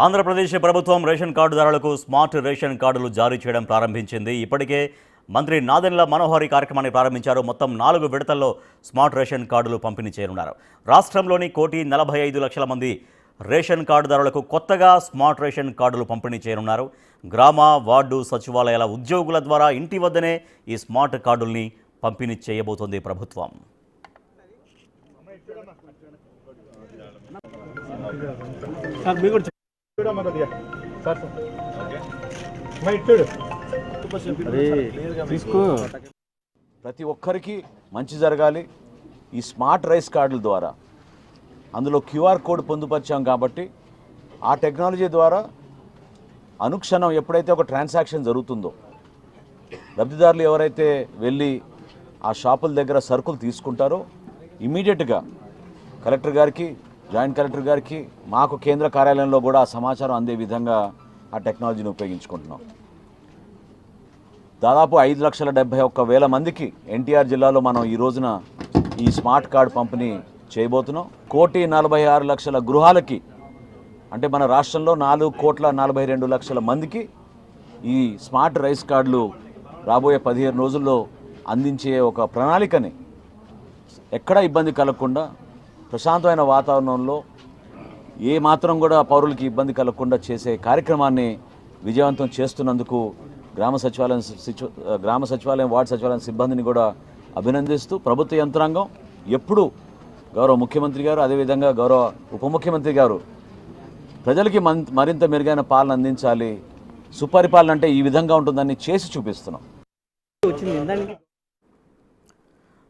ఆంధ్రప్రదేశ్ ప్రభుత్వం ration కార్డుదారులకు smart ration కార్డులు జారీ చేయడం ప్రారంభించింది. ఇప్పటికే మంత్రి నాదెండ్ల మనోహర్ ఈ కార్యక్రమాన్ని ప్రారంభించారు. మొత్తం 4 విడతల్లో స్మార్ట్ రేషన్ కార్డులు పంపిణీ చేయనున్నారు. రాష్ట్రంలోని 1,45,00,000 మంది రేషన్ కార్డుదారులకు కొత్తగా స్మార్ట్ రేషన్ కార్డులు పంపిణీ చేయనున్నారు. గ్రామ, వార్డు సచివాలయాల ఉద్యోగుల ద్వారా ఇంటి వద్దనే ఈ స్మార్ట్ కార్డుల్ని పంపిణీ చేయబోతోంది ప్రభుత్వం. ప్రతి ఒక్కరికి మంచి జరగాలి. ఈ స్మార్ట్ రైస్ కార్డుల ద్వారా అందులో క్యూఆర్ కోడ్ పొందుపరిచాం కాబట్టి ఆ టెక్నాలజీ ద్వారా అనుక్షణం ఎప్పుడైతే ఒక ట్రాన్సాక్షన్ జరుగుతుందో లబ్ధిదారులు ఎవరైతే వెళ్ళి ఆ షాపుల దగ్గర సరుకులు తీసుకుంటారో ఇమీడియట్గా కలెక్టర్ గారికి, జాయింట్ కలెక్టర్ గారికి, మాకు కేంద్ర కార్యాలయంలో కూడా ఆ సమాచారం అందే విధంగా ఆ టెక్నాలజీని ఉపయోగించుకుంటున్నాం. దాదాపు 5,71,000 మందికి ఎన్టీఆర్ జిల్లాలో మనం ఈ రోజున ఈ స్మార్ట్ కార్డు పంపిణీ చేయబోతున్నాం. 1,46,00,000 గృహాలకి, అంటే మన రాష్ట్రంలో 4,42,00,000 మందికి ఈ స్మార్ట్ రైస్ కార్డులు రాబోయే 15 రోజుల్లో అందించే ఒక ప్రణాళికని ఎక్కడా ఇబ్బంది కలగకుండా ప్రశాంతమైన వాతావరణంలో ఏ మాత్రం కూడా పౌరులకి ఇబ్బంది కలగకుండా చేసే కార్యక్రమాన్ని విజయవంతం చేస్తున్నందుకు గ్రామ సచివాలయం, వార్డు సచివాలయం సిబ్బందిని కూడా అభినందిస్తూ ప్రభుత్వ యంత్రాంగం ఎప్పుడు గౌరవ ముఖ్యమంత్రి గారు, అదేవిధంగా గౌరవ ఉప ముఖ్యమంత్రి గారు ప్రజలకి మరింత మెరుగైన పాలన అందించాలి, సుపరిపాలన అంటే ఈ విధంగా ఉంటుందని చేసి చూపిస్తున్నాం.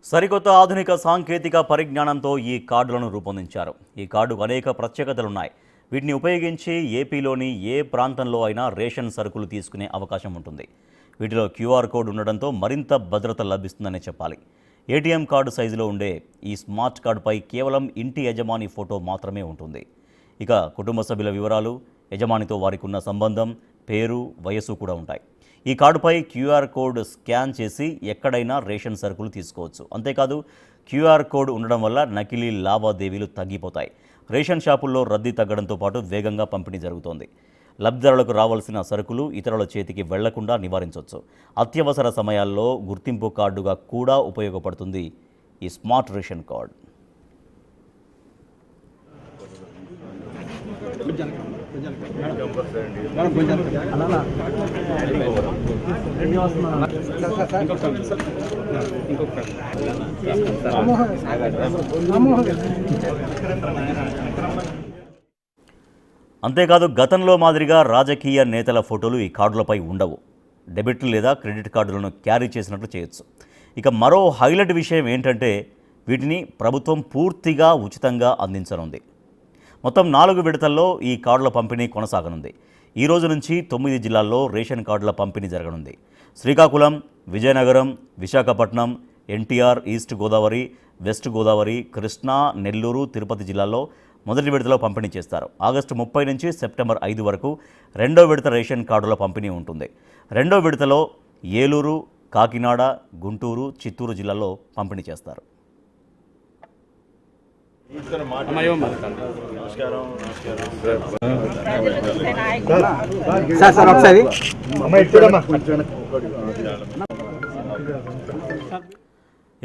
సరికొత్త ఆధునిక సాంకేతిక పరిజ్ఞానంతో ఈ కార్డులను రూపొందించారు. ఈ కార్డుకు అనేక ప్రత్యేకతలున్నాయి. వీటిని ఉపయోగించి ఏపీలోని ఏ ప్రాంతంలో అయినా రేషన్ సరుకులు తీసుకునే అవకాశం ఉంటుంది. వీటిలో క్యూఆర్ కోడ్ ఉండడంతో మరింత భద్రత లభిస్తుందనే చెప్పాలి. ఏటీఎం కార్డు సైజులో ఉండే ఈ స్మార్ట్ కార్డుపై కేవలం ఇంటి యజమాని ఫోటో మాత్రమే ఉంటుంది. ఇక కుటుంబ సభ్యుల వివరాలు, యజమానితో వారికి ఉన్న సంబంధం, పేరు, వయస్సు కూడా ఉంటాయి. ఈ కార్డుపై క్యూఆర్ కోడ్ స్కాన్ చేసి ఎక్కడైనా రేషన్ సరుకులు తీసుకోవచ్చు. అంతేకాదు క్యూఆర్ కోడ్ ఉండడం వల్ల నకిలీ లావాదేవీలు తగ్గిపోతాయి. రేషన్ షాపుల్లో రద్దీ తగ్గడంతో పాటు వేగంగా పంపిణీ జరుగుతోంది. లబ్ధిదారులకు రావాల్సిన సరుకులు ఇతరుల చేతికి వెళ్లకుండా నివారించవచ్చు. అత్యవసర సమయాల్లో గుర్తింపు కార్డుగా కూడా ఉపయోగపడుతుంది ఈ స్మార్ట్ రేషన్ కార్డు. అంతేకాదు గతంలో మాదిరిగా రాజకీయ నేతల ఫోటోలు ఈ కార్డులపై ఉండవు. డెబిట్ లేదా క్రెడిట్ కార్డులను క్యారీ చేసినట్లు చేయొచ్చు. ఇక మరో హైలైట్ విషయం ఏంటంటే వీటిని ప్రభుత్వం పూర్తిగా ఉచితంగా అందించనుంది. మొత్తం 4 విడతల్లో ఈ కార్డుల పంపిణీ కొనసాగనుంది. ఈ రోజు నుంచి 9 జిల్లాల్లో రేషన్ కార్డుల పంపిణీ జరగనుంది. శ్రీకాకుళం, విజయనగరం, విశాఖపట్నం, ఎన్టీఆర్, ఈస్ట్ గోదావరి, వెస్ట్ గోదావరి, కృష్ణా, నెల్లూరు, తిరుపతి జిల్లాల్లో మొదటి విడతలో పంపిణీ చేస్తారు. ఆగస్టు 30 నుంచి సెప్టెంబర్ 5 వరకు రెండో విడత రేషన్ కార్డుల పంపిణీ ఉంటుంది. రెండో విడతలో ఏలూరు, కాకినాడ, గుంటూరు, చిత్తూరు జిల్లాల్లో పంపిణీ చేస్తారు.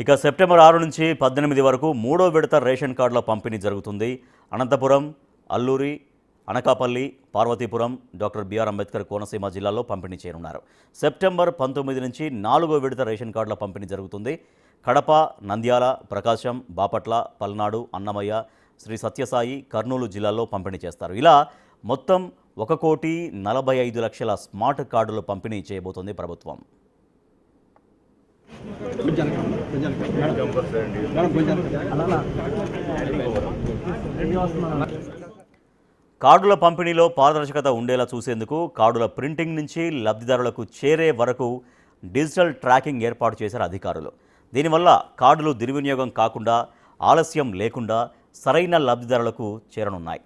ఇక సెప్టెంబర్ 6 నుంచి 18 వరకు మూడో విడత రేషన్ కార్డుల పంపిణీ జరుగుతుంది. అనంతపురం, అల్లూరి, అనకాపల్లి, పార్వతీపురం, డాక్టర్ బిఆర్ అంబేద్కర్ కోనసీమ జిల్లాల్లో పంపిణీ చేయనున్నారు. సెప్టెంబర్ 19 నుంచి 4వ విడత రేషన్ కార్డుల పంపిణీ జరుగుతుంది. కడప, నంద్యాల, ప్రకాశం, బాపట్ల, పల్నాడు, అన్నమయ్య, శ్రీ సత్యసాయి, కర్నూలు జిల్లాల్లో పంపిణీ చేస్తారు. ఇలా మొత్తం 1,45,00,000 స్మార్ట్ కార్డులు పంపిణీ చేయబోతోంది ప్రభుత్వం. కార్డుల పంపిణీలో పారదర్శకత ఉండేలా చూసేందుకు కార్డుల ప్రింటింగ్ నుంచి లబ్ధిదారులకు చేరే వరకు డిజిటల్ ట్రాకింగ్ ఏర్పాటు చేశారు అధికారులు. దీనివల్ల కార్డులు దుర్వినియోగం కాకుండా, ఆలస్యం లేకుండా సరైన లబ్ధిదారులకు చేరనున్నాయి.